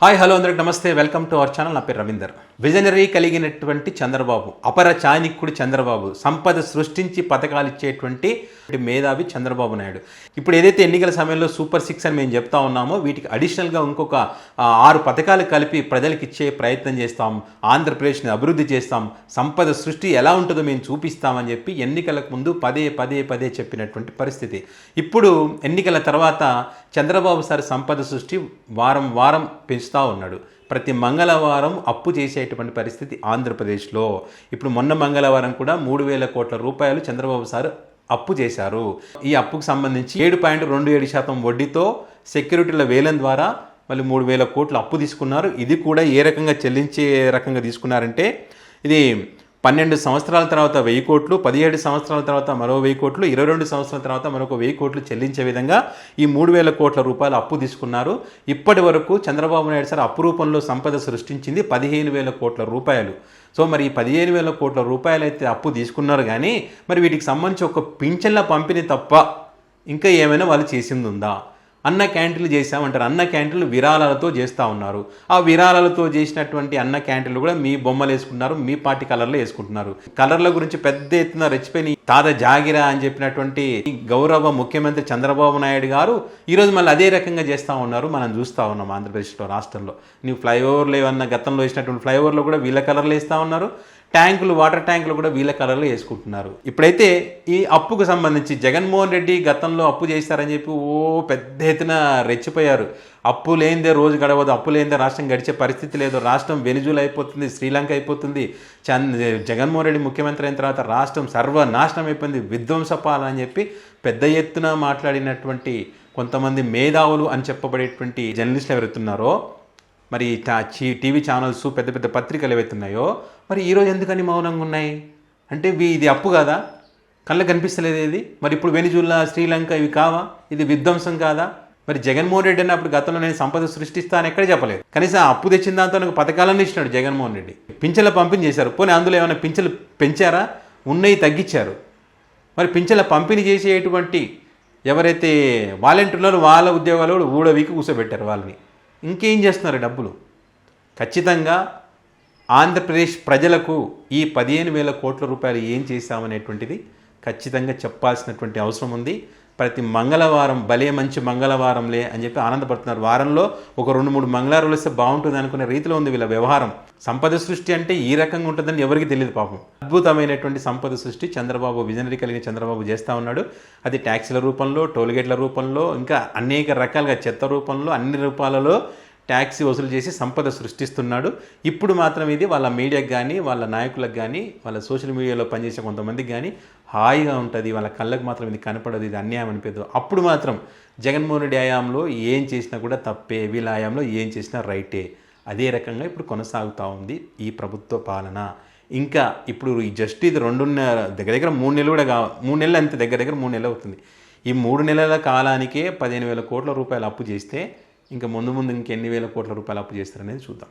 Hi hello అందరికి నమస్తే, welcome to our channel. నా పేరు రవీందర్. విజనరీ కలిగినటువంటి చంద్రబాబు, అపర చాణిక్యుడు చంద్రబాబు, సంపద సృష్టించి పథకాలు ఇచ్చేటువంటి మేధావి చంద్రబాబు నాయుడు. ఇప్పుడు ఏదైతే ఎన్నికల సమయంలో సూపర్ 6 అని మేము చెప్తా ఉన్నామో, వీటికి అడిషనల్గా ఇంకొక 6 పథకాలు కలిపి ప్రజలకు ఇచ్చే ప్రయత్నం చేస్తాం, ఆంధ్రప్రదేశ్ని అభివృద్ధి చేస్తాం, సంపద సృష్టి ఎలా ఉంటుందో మేము చూపిస్తామని చెప్పి ఎన్నికలకు ముందు పదే చెప్పినటువంటి పరిస్థితి. ఇప్పుడు ఎన్నికల తర్వాత చంద్రబాబు సార్ సంపద సృష్టి వారం పెంచుతూ ఉన్నాడు. ప్రతి మంగళవారం అప్పు చేసేటువంటి పరిస్థితి ఆంధ్రప్రదేశ్లో. ఇప్పుడు మొన్న మంగళవారం కూడా 3,000 కోట్ల రూపాయలు చంద్రబాబు సార్ అప్పు చేశారు. ఈ అప్పుకు సంబంధించి 7.27% వడ్డీతో సెక్యూరిటీల వేలం ద్వారా మళ్ళీ 3,000 కోట్లు అప్పు తీసుకున్నారు. ఇది కూడా ఏ రకంగా చెల్లించే రకంగా తీసుకున్నారంటే, ఇది 12 సంవత్సరాల తర్వాత 1000 కోట్లు, 17 సంవత్సరాల తర్వాత మరో 1000 కోట్లు, 22 సంవత్సరాల తర్వాత మరొక 1000 కోట్లు చెల్లించే విధంగా ఈ 3,000 కోట్ల రూపాయలు అప్పు తీసుకున్నారు. ఇప్పటి వరకు చంద్రబాబు నాయుడు సార్ అప్పు రూపంలో సంపద సృష్టించింది 15,000 కోట్ల రూపాయలు. సో మరి ఈ 15,000 కోట్ల రూపాయలు అయితే అప్పు తీసుకున్నారు, కానీ మరి వీటికి సంబంధించి ఒక పింఛన్ల పంపిణీ తప్ప ఇంకా ఏమైనా వాళ్ళు చేసింది ఉందా? అన్న క్యాంటీన్లు చేసామంటారు. అన్న క్యాంటీన్లు విరాళాలతో చేస్తూ ఉన్నారు. ఆ విరాళాలతో చేసినటువంటి అన్న క్యాంటీన్లు కూడా మీ బొమ్మలు వేసుకుంటున్నారు, మీ పార్టీ కలర్లో వేసుకుంటున్నారు. కలర్ల గురించి పెద్ద ఎత్తున రెచ్చిపోయి తాత జాగిరా అని చెప్పినటువంటి గౌరవ ముఖ్యమంత్రి చంద్రబాబు నాయుడు గారు ఈరోజు మళ్ళీ అదే రకంగా చేస్తూ ఉన్నారు. మనం చూస్తూ ఉన్నాం ఆంధ్రప్రదేశ్లో, రాష్ట్రంలో. నీవు ఫ్లైఓవర్లు ఏమన్నా గతంలో వేసినటువంటి ఫ్లైఓవర్లో కూడా వీళ్ళ కలర్లు వేస్తూ ఉన్నారు, ట్యాంకులు, వాటర్ ట్యాంకులు కూడా వీళ్ళ కలర్లో వేసుకుంటున్నారు. ఇప్పుడైతే ఈ అప్పుకు సంబంధించి జగన్మోహన్ రెడ్డి గతంలో అప్పు చేస్తారని చెప్పి పెద్ద ఎత్తున రెచ్చిపోయారు. అప్పు లేనిదే రోజు గడవదు, అప్పు లేనిదే రాష్ట్రం గడిచే పరిస్థితి లేదు, రాష్ట్రం వెనుజులు అయిపోతుంది, శ్రీలంక అయిపోతుంది, జగన్మోహన్ రెడ్డి ముఖ్యమంత్రి అయిన తర్వాత రాష్ట్రం సర్వనాశనం అయిపోయింది, విధ్వంస పాలన అని చెప్పి పెద్ద ఎత్తున మాట్లాడినటువంటి కొంతమంది మేధావులు అని చెప్పబడేటువంటి జర్నలిస్టులు ఎవరుతున్నారో, మరి టీవీ ఛానల్స్, పెద్ద పెద్ద పత్రికలు ఏవైతున్నాయో, మరి ఈరోజు ఎందుకని మౌనంగా ఉన్నాయి? అంటే ఇది అప్పు కాదా? కళ్ళకు కనిపిస్తలేదు ఇది? మరి ఇప్పుడు వెనిజులా, శ్రీలంక ఇవి కావా? ఇది విధ్వంసం కాదా? మరి జగన్మోహన్ రెడ్డి అని అప్పుడు గతంలో నేను సంపద సృష్టిస్తాను ఎక్కడ చెప్పలేదు. కనీసం అప్పు తెచ్చిన దాంతో నాకు పథకాలన్నీ ఇచ్చినాడు జగన్మోహన్ రెడ్డి. పింఛన్ల పంపిణీ చేశారు, పోనీ అందులో ఏమైనా పింఛన్లు పెంచారా? ఉన్నవి తగ్గించారు. మరి పింఛన్ల పంపిణీ చేసేటువంటి ఎవరైతే వాలంటీర్లు, వాళ్ళ ఉద్యోగాలు ఊడవీకి కూర్చోబెట్టారు వాళ్ళని. ఇంకేం చేస్తున్నారు డబ్బులు? ఖచ్చితంగా ఆంధ్రప్రదేశ్ ప్రజలకు ఈ 15,000 కోట్ల రూపాయలు ఏం చేశామనేటువంటిది ఖచ్చితంగా చెప్పాల్సినటువంటి అవసరం ఉంది. ప్రతి మంగళవారం భలే మంచి మంగళవారంలే అని చెప్పి ఆనందపడుతున్నారు. వారంలో ఒక 2-3 మంగళవారాలు వస్తే బాగుంటుంది అనుకునే రీతిలో ఉంది వీళ్ళ వ్యవహారం. సంపద సృష్టి అంటే ఈ రకంగా ఉంటుందని ఎవరికి తెలియదు పాపం. అద్భుతమైనటువంటి సంపద సృష్టి చంద్రబాబు, విజనరీ కలిగిన చంద్రబాబు చేస్తూ ఉన్నాడు. అది ట్యాక్సీల రూపంలో, టోల్గేట్ల రూపంలో, ఇంకా అనేక రకాలుగా చెత్త రూపంలో, అన్ని రూపాలలో ట్యాక్సీ వసూలు చేసి సంపద సృష్టిస్తున్నాడు. ఇప్పుడు మాత్రం ఇది వాళ్ళ మీడియాకి కానీ, వాళ్ళ నాయకులకు కానీ, వాళ్ళ సోషల్ మీడియాలో పనిచేసే కొంతమందికి కానీ హాయిగా ఉంటుంది, వాళ్ళ కళ్ళకు మాత్రం ఇది కనపడదు, ఇది అన్యాయం అనిపించదు. అప్పుడు మాత్రం జగన్మోహన్ రెడ్డి హయాంలో ఏం చేసినా కూడా తప్పే, వీళ్ళ హయాంలో ఏం చేసినా రైటే. అదే రకంగా ఇప్పుడు కొనసాగుతూ ఉంది ఈ ప్రభుత్వ పాలన. ఇంకా ఇప్పుడు ఈ జస్ట్ ఇది 2.5 దగ్గర 3 నెలలు కూడా 3 నెలలు అంతే, దగ్గర 3 నెలలు అవుతుంది. ఈ 3 నెలల కాలానికే 15,000 కోట్ల రూపాయలు అప్పు చేస్తే ఇంకా ముందు ఇంకెన్ని వేల కోట్ల రూపాయలు అప్పు చేస్తారనేది చూద్దాం.